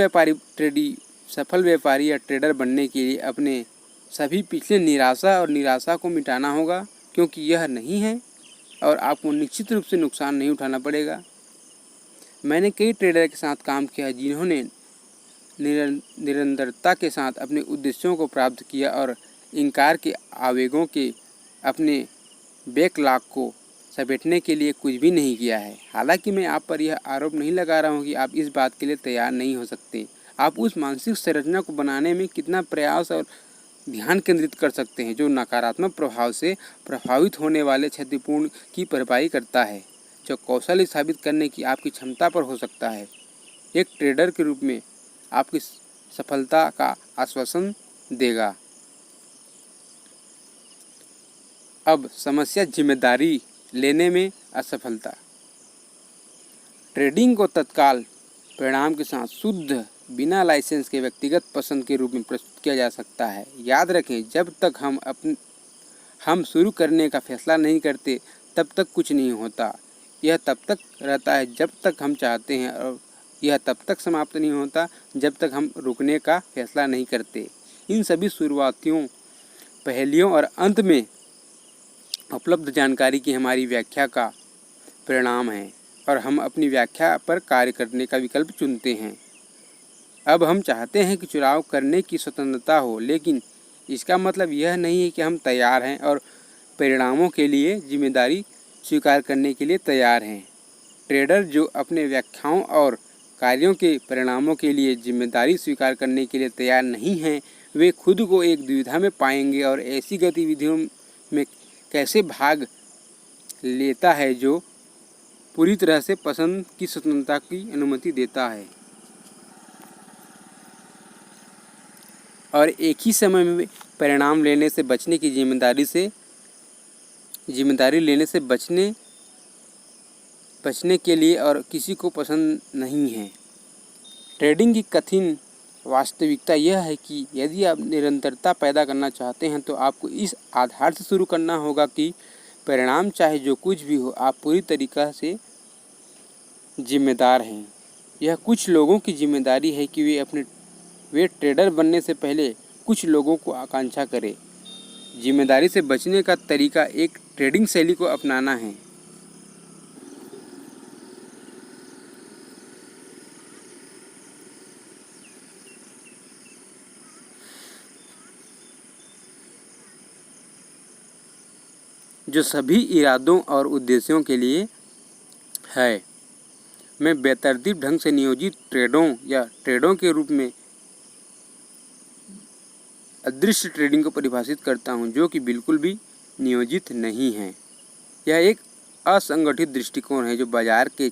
व्यापारी या ट्रेडर बनने के लिए अपने सभी पिछले निराशा को मिटाना होगा, क्योंकि यह नहीं है और आपको निश्चित रूप से नुकसान नहीं उठाना पड़ेगा। मैंने कई ट्रेडर के साथ काम किया जिन्होंने निरंतरता के साथ अपने उद्देश्यों को प्राप्त किया और इंकार के आवेगों के अपने बैकलॉग को समेटने के लिए कुछ भी नहीं किया है। हालांकि मैं आप पर यह आरोप नहीं लगा रहा हूं कि आप इस बात के लिए तैयार नहीं हो सकते। आप उस मानसिक संरचना को बनाने में कितना प्रयास और ध्यान केंद्रित कर सकते हैं जो नकारात्मक प्रभाव से प्रभावित होने वाले क्षतिपूर्ण की भरपाई करता है, जो कौशल साबित करने की आपकी क्षमता पर हो सकता है। एक ट्रेडर के रूप में आपकी सफलता का आश्वासन देगा। अब समस्या जिम्मेदारी लेने में असफलता। ट्रेडिंग को तत्काल परिणाम के साथ शुद्ध बिना लाइसेंस के व्यक्तिगत पसंद के रूप में प्रस्तुत किया जा सकता है। याद रखें, जब तक हम शुरू करने का फैसला नहीं करते तब तक कुछ नहीं होता। यह तब तक रहता है जब तक हम चाहते हैं और यह तब तक समाप्त नहीं होता जब तक हम रुकने का फैसला नहीं करते। इन सभी शुरुआतियों, पहेलियों और अंत में उपलब्ध जानकारी की हमारी व्याख्या का परिणाम है और हम अपनी व्याख्या पर कार्य करने का विकल्प चुनते हैं। अब हम चाहते हैं कि चुनाव करने की स्वतंत्रता हो, लेकिन इसका मतलब यह नहीं है कि हम तैयार हैं और परिणामों के लिए जिम्मेदारी स्वीकार करने के लिए तैयार हैं। ट्रेडर जो अपने व्याख्याओं और कार्यों के परिणामों के लिए जिम्मेदारी स्वीकार करने के लिए तैयार नहीं हैं, वे खुद को एक दुविधा में पाएंगे और ऐसी गतिविधियों में कैसे भाग लेता है जो पूरी तरह से पसंद की स्वतंत्रता की अनुमति देता है और एक ही समय में परिणाम लेने से बचने की जिम्मेदारी लेने से बचने के लिए और किसी को पसंद नहीं है। ट्रेडिंग की कठिन वास्तविकता यह है कि यदि आप निरंतरता पैदा करना चाहते हैं तो आपको इस आधार से शुरू करना होगा कि परिणाम चाहे जो कुछ भी हो, आप पूरी तरीक़ा से जिम्मेदार हैं। यह कुछ लोगों की जिम्मेदारी है कि वे ट्रेडर बनने से पहले कुछ लोगों को आकांक्षा करें। जिम्मेदारी से बचने का तरीका एक ट्रेडिंग शैली को अपनाना है। जो सभी इरादों और उद्देश्यों के लिए है। मैं बेतरतीब ढंग से नियोजित ट्रेडों के रूप में अदृश्य ट्रेडिंग को परिभाषित करता हूं, जो कि बिल्कुल भी नियोजित नहीं है। यह एक असंगठित दृष्टिकोण है जो बाजार के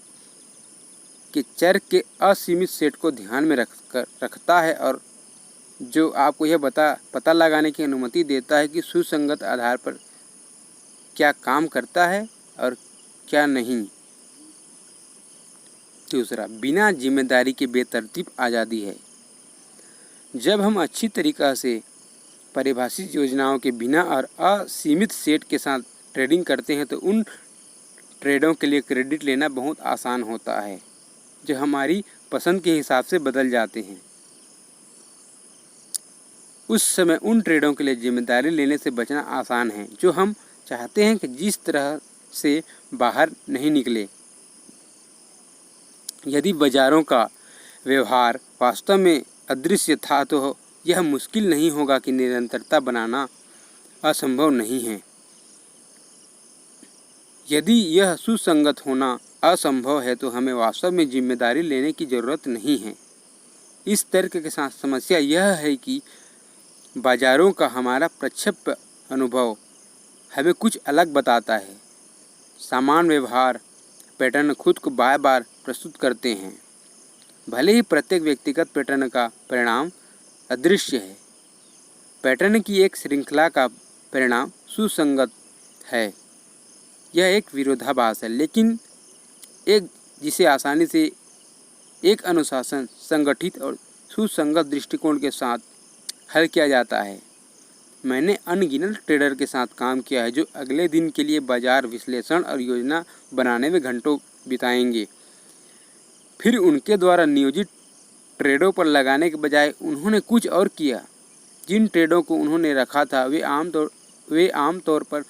चर के असीमित सेट को ध्यान में रखता है और जो आपको यह पता लगाने की अनुमति देता है कि सुसंगत आधार पर क्या काम करता है और क्या नहीं। दूसरा, बिना जिम्मेदारी के बेतरतीब आज़ादी है। जब हम अच्छी तरीक़ा से परिभाषित योजनाओं के बिना और असीमित सेट के साथ ट्रेडिंग करते हैं तो उन ट्रेडों के लिए क्रेडिट लेना बहुत आसान होता है जो हमारी पसंद के हिसाब से बदल जाते हैं। उस समय उन ट्रेडों के लिए जिम्मेदारी लेने से बचना आसान है जो हम चाहते हैं कि जिस तरह से बाहर नहीं निकले। यदि बाजारों का व्यवहार वास्तव में अदृश्य था तो यह मुश्किल नहीं होगा कि निरंतरता बनाना असंभव नहीं है। यदि यह सुसंगत होना असंभव है तो हमें वास्तव में जिम्मेदारी लेने की ज़रूरत नहीं है। इस तर्क के साथ समस्या यह है कि बाज़ारों का हमारा प्रत्यक्ष अनुभव हमें कुछ अलग बताता है। समान व्यवहार पैटर्न खुद को बार बार प्रस्तुत करते हैं, भले ही प्रत्येक व्यक्तिगत पैटर्न का परिणाम अदृश्य है। पैटर्न की एक श्रृंखला का परिणाम सुसंगत है। यह एक विरोधाभास है, लेकिन एक जिसे आसानी से एक अनुशासन, संगठित और सुसंगत दृष्टिकोण के साथ हल किया जाता है। मैंने अनगिनत ट्रेडर के साथ काम किया है जो अगले दिन के लिए बाजार विश्लेषण और योजना बनाने में घंटों बिताएंगे। फिर उनके द्वारा नियोजित ट्रेडों पर लगाने के बजाय उन्होंने कुछ और किया। जिन ट्रेडों को उन्होंने रखा था वे आमतौर पर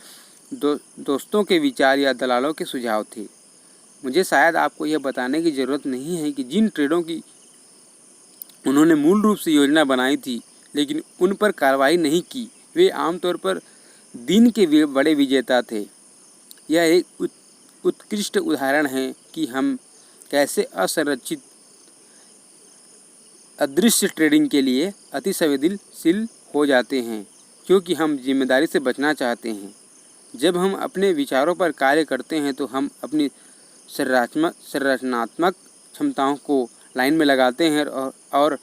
दोस्तों के विचार या दलालों के सुझाव थे। मुझे शायद आपको यह बताने की ज़रूरत नहीं है कि जिन ट्रेडों की उन्होंने मूल रूप से योजना बनाई थी लेकिन उन पर कार्रवाई नहीं की, वे आमतौर पर दिन के बड़े विजेता थे। यह एक उत्कृष्ट उदाहरण है कि हम कैसे असंरचित अदृश्य ट्रेडिंग के लिए अति संवेदनशील हो जाते हैं, क्योंकि हम जिम्मेदारी से बचना चाहते हैं। जब हम अपने विचारों पर कार्य करते हैं तो हम अपनी संरचनात्मक क्षमताओं को लाइन में लगाते हैं और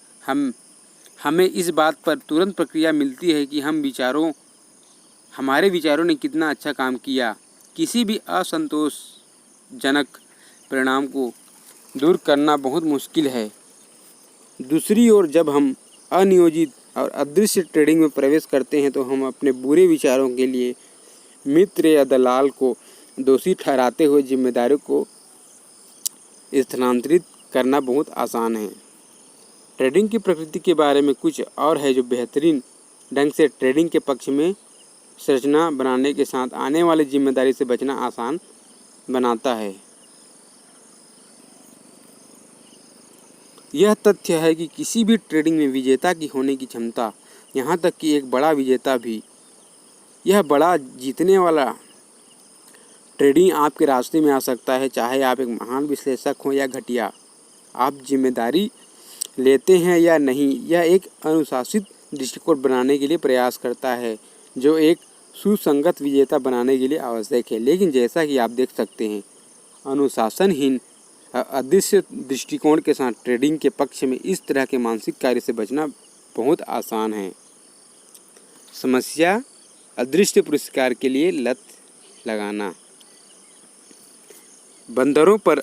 हमें इस बात पर तुरंत प्रक्रिया मिलती है कि हमारे विचारों ने कितना अच्छा काम किया। किसी भी असंतोषजनक परिणाम को दूर करना बहुत मुश्किल है। दूसरी ओर जब हम अनियोजित और अदृश्य ट्रेडिंग में प्रवेश करते हैं तो हम अपने बुरे विचारों के लिए मित्र या दलाल को दोषी ठहराते हुए जिम्मेदारी को स्थानांतरित करना बहुत आसान है। ट्रेडिंग की प्रकृति के बारे में कुछ और है जो बेहतरीन ढंग से ट्रेडिंग के पक्ष में संरचना बनाने के साथ आने वाली जिम्मेदारी से बचना आसान बनाता है। यह तथ्य है कि किसी भी ट्रेडिंग में विजेता की होने की क्षमता, यहाँ तक कि एक बड़ा विजेता भी, यह बड़ा जीतने वाला ट्रेडिंग आपके रास्ते में आ सकता है, चाहे आप एक महान विश्लेषक हों या घटिया। आप जिम्मेदारी लेते हैं या नहीं, यह एक अनुशासित दृष्टिकोण बनाने के लिए प्रयास करता है जो एक सुसंगत विजेता बनाने के लिए आवश्यक है। लेकिन जैसा कि आप देख सकते हैं, अनुशासनहीन अदृश्य दृष्टिकोण के साथ ट्रेडिंग के पक्ष में इस तरह के मानसिक कार्य से बचना बहुत आसान है। समस्या अदृश्य पुरस्कार के लिए लत लगाना। बंदरों पर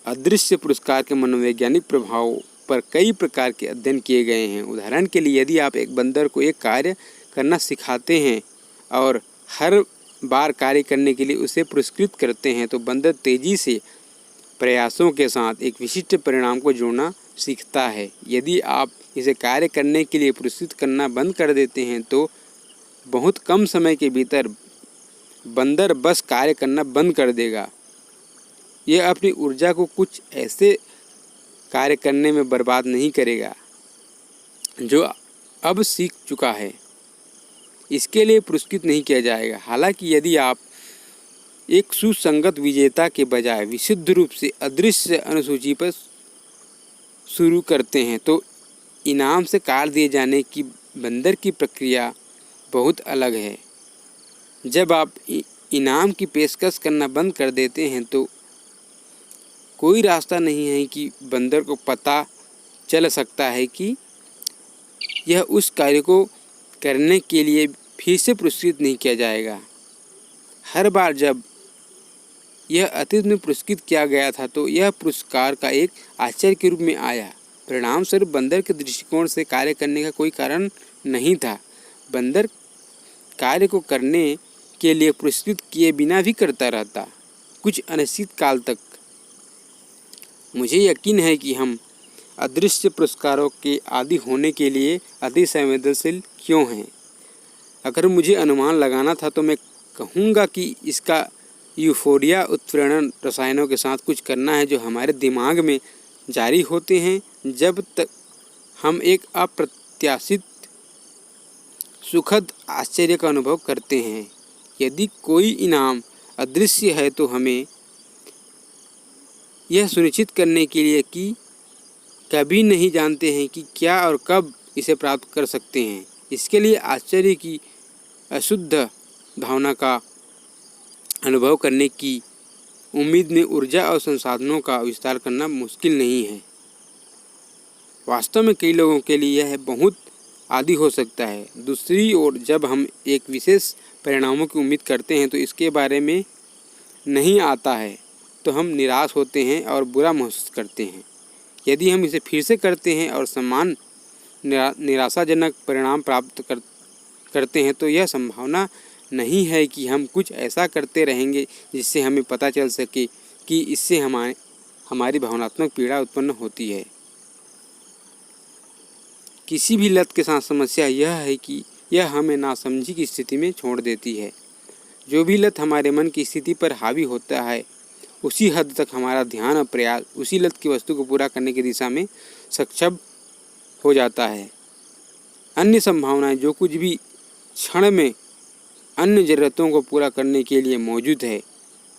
अदृश्य पुरस्कार के मनोवैज्ञानिक प्रभाव पर कई प्रकार के अध्ययन किए गए हैं। उदाहरण के लिए, यदि आप एक बंदर को एक कार्य करना सिखाते हैं और हर बार कार्य करने के लिए उसे पुरस्कृत करते हैं तो बंदर तेजी से प्रयासों के साथ एक विशिष्ट परिणाम को जोड़ना सीखता है। यदि आप इसे कार्य करने के लिए पुरस्कृत करना बंद कर देते हैं तो बहुत कम समय के भीतर बंदर बस कार्य करना बंद कर देगा। यह अपनी ऊर्जा को कुछ ऐसे कार्य करने में बर्बाद नहीं करेगा जो अब सीख चुका है। इसके लिए पुरस्कृत नहीं किया जाएगा। हालांकि यदि आप एक सुसंगत विजेता के बजाय विशुद्ध रूप से अदृश्य अनुसूची पर शुरू करते हैं तो इनाम से काट दिए जाने की बंदर की प्रक्रिया बहुत अलग है। जब आप इनाम की पेशकश करना बंद कर देते हैं तो कोई रास्ता नहीं है कि बंदर को पता चल सकता है कि यह उस कार्य को करने के लिए फिर से पुरस्कृत नहीं किया जाएगा। हर बार जब यह अतीत में पुरस्कृत किया गया था तो यह पुरस्कार का एक आश्चर्य के रूप में आया। परिणाम स्वरूप बंदर के दृष्टिकोण से कार्य करने का कोई कारण नहीं था। बंदर कार्य को करने के लिए पुरस्कृत किए बिना भी करता रहता, कुछ अनिश्चित काल तक। मुझे यकीन है कि हम अदृश्य पुरस्कारों के आदी होने के लिए अति संवेदनशील क्यों हैं। अगर मुझे अनुमान लगाना था तो मैं कहूँगा कि इसका यूफोरिया उत्प्रेरण रसायनों के साथ कुछ करना है जो हमारे दिमाग में जारी होते हैं जब तक हम एक अप्रत्याशित सुखद आश्चर्य का अनुभव करते हैं। यदि कोई इनाम अदृश्य है तो हमें यह सुनिश्चित करने के लिए कि कभी नहीं जानते हैं कि क्या और कब इसे प्राप्त कर सकते हैं। इसके लिए आश्चर्य की अशुद्ध भावना का अनुभव करने की उम्मीद में ऊर्जा और संसाधनों का विस्तार करना मुश्किल नहीं है। वास्तव में कई लोगों के लिए यह बहुत आदी हो सकता है। दूसरी ओर जब हम एक विशेष परिणामों की उम्मीद करते हैं तो इसके बारे में नहीं आता है तो हम निराश होते हैं और बुरा महसूस करते हैं। यदि हम इसे फिर से करते हैं और समान निराशाजनक परिणाम प्राप्त करते हैं तो यह संभावना नहीं है कि हम कुछ ऐसा करते रहेंगे जिससे हमें पता चल सके कि इससे हमारी भावनात्मक पीड़ा उत्पन्न होती है। किसी भी लत के साथ समस्या यह है कि यह हमें नासमझी की स्थिति में छोड़ देती है। जो भी लत हमारे मन की स्थिति पर हावी होता है उसी हद तक हमारा ध्यान और प्रयास उसी लत की वस्तु को पूरा करने की दिशा में सक्षम हो जाता है। अन्य संभावनाएं जो कुछ भी क्षण में अन्य ज़रूरतों को पूरा करने के लिए मौजूद है,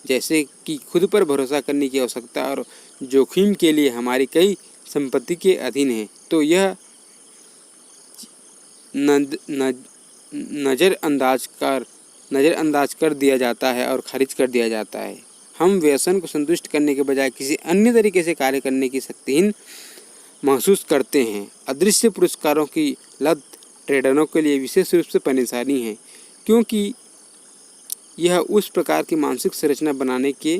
जैसे कि खुद पर भरोसा करने की आवश्यकता और जोखिम के लिए हमारी कई संपत्ति के अधीन है, तो यह नज़रअंदाज कर दिया जाता है और खारिज कर दिया जाता है। हम व्यसन को संतुष्ट करने के बजाय किसी अन्य तरीके से कार्य करने की शक्तिहीन महसूस करते हैं। अदृश्य पुरस्कारों की लत ट्रेडरों के लिए विशेष रूप से परेशानी है, क्योंकि यह उस प्रकार की मानसिक संरचना बनाने के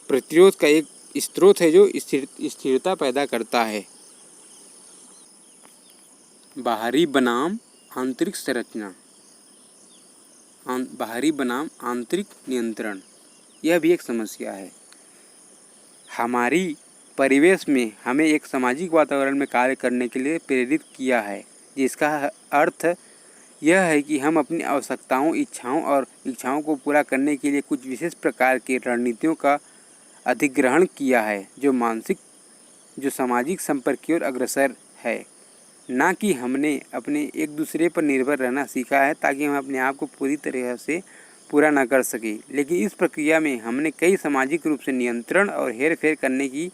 प्रतिरोध का एक स्रोत है जो स्थिरता पैदा करता है। बाहरी बनाम आंतरिक संरचना, बाहरी बनाम आंतरिक नियंत्रण, यह भी एक समस्या है। हमारी परिवेश में हमें एक सामाजिक वातावरण में कार्य करने के लिए प्रेरित किया है, जिसका अर्थ यह है कि हम अपनी आवश्यकताओं, इच्छाओं को पूरा करने के लिए कुछ विशेष प्रकार की रणनीतियों का अधिग्रहण किया है जो सामाजिक संपर्क की ओर अग्रसर है। ना कि हमने अपने एक दूसरे पर निर्भर रहना सीखा है ताकि हम अपने आप को पूरी तरह से पूरा न कर सके, लेकिन इस प्रक्रिया में हमने कई सामाजिक रूप से नियंत्रण और हेरफेर करने की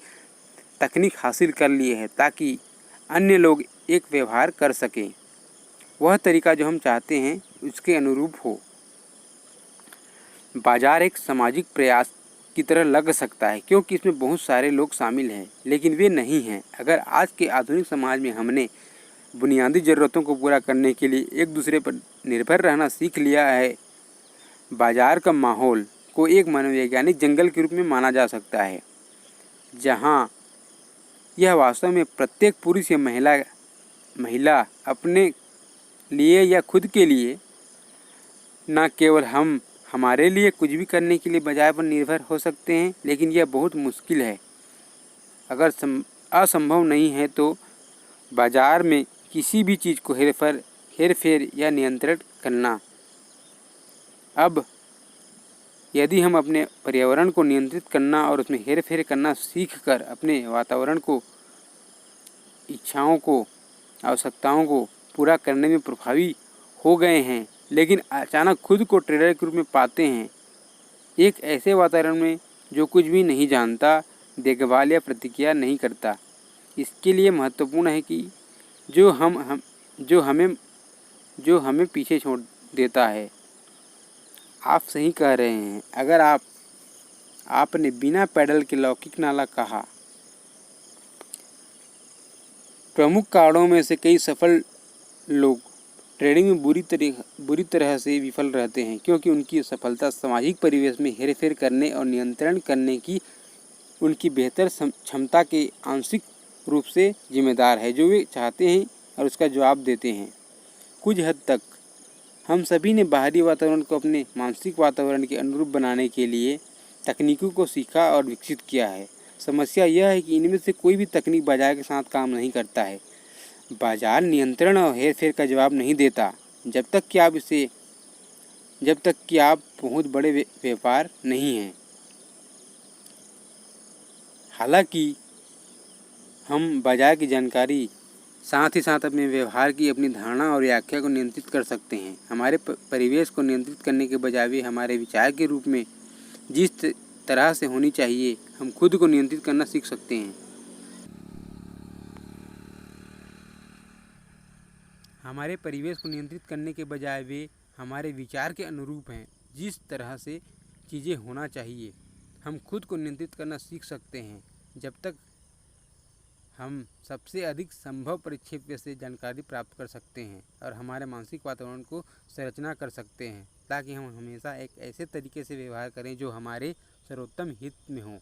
तकनीक हासिल कर ली है ताकि अन्य लोग एक व्यवहार कर सकें वह तरीका जो हम चाहते हैं उसके अनुरूप हो। बाजार एक सामाजिक प्रयास की तरह लग सकता है क्योंकि इसमें बहुत सारे लोग शामिल हैं, लेकिन वे नहीं हैं। अगर आज के आधुनिक समाज में हमने बुनियादी ज़रूरतों को पूरा करने के लिए एक दूसरे पर निर्भर रहना सीख लिया है, बाजार का माहौल को एक मनोवैज्ञानिक जंगल के रूप में माना जा सकता है, जहां यह वास्तव में प्रत्येक पुरुष या महिला अपने लिए या खुद के लिए न केवल हमारे लिए कुछ भी करने के लिए बाजार पर निर्भर हो सकते हैं, लेकिन यह बहुत मुश्किल है, अगर असंभव नहीं है, तो बाजार में किसी भी चीज़ को हेरफेर या नियंत्रण करना। अब यदि हम अपने पर्यावरण को नियंत्रित करना और उसमें हेरफेर करना सीखकर अपने वातावरण को, इच्छाओं को, आवश्यकताओं को पूरा करने में प्रभावी हो गए हैं, लेकिन अचानक खुद को ट्रेडर के रूप में पाते हैं, एक ऐसे वातावरण में जो कुछ भी नहीं जानता, देखभाल या प्रतिक्रिया नहीं करता, इसके लिए महत्वपूर्ण है कि जो हमें पीछे छोड़ देता है। आप सही कह रहे हैं। अगर आपने बिना पैडल के लौकिक नाला कहा। प्रमुख कारणों में से कई सफल लोग ट्रेडिंग में बुरी तरह से विफल रहते हैं क्योंकि उनकी सफलता सामाजिक परिवेश में हेरफेर करने और नियंत्रण करने की उनकी बेहतर क्षमता के आंशिक रूप से जिम्मेदार है, जो वे चाहते हैं और उसका जवाब देते हैं। कुछ हद तक हम सभी ने बाहरी वातावरण को अपने मानसिक वातावरण के अनुरूप बनाने के लिए तकनीकों को सीखा और विकसित किया है। समस्या यह है कि इनमें से कोई भी तकनीक बाजार के साथ काम नहीं करता है। बाजार नियंत्रण और हेरफेर का जवाब नहीं देता जब तक कि आप बहुत बड़े व्यापार नहीं हैं। हालांकि हम बाजार की जानकारी साथ ही साथ अपने व्यवहार की अपनी धारणा और व्याख्या को नियंत्रित कर सकते हैं। हमारे परिवेश को नियंत्रित करने के बजाय वे हमारे विचार के रूप में जिस तरह से होनी चाहिए हम खुद को नियंत्रित करना सीख सकते हैं। हमारे परिवेश को नियंत्रित करने के बजाय वे हमारे विचार के अनुरूप हैं। जिस तरह से चीज़ें होना चाहिए, हम खुद को नियंत्रित करना सीख सकते हैं जब तक हम सबसे अधिक संभव परिप्रेक्ष्य से जानकारी प्राप्त कर सकते हैं और हमारे मानसिक वातावरण को संरचना कर सकते हैं, ताकि हम हमेशा एक ऐसे तरीके से व्यवहार करें जो हमारे सर्वोत्तम हित में हो।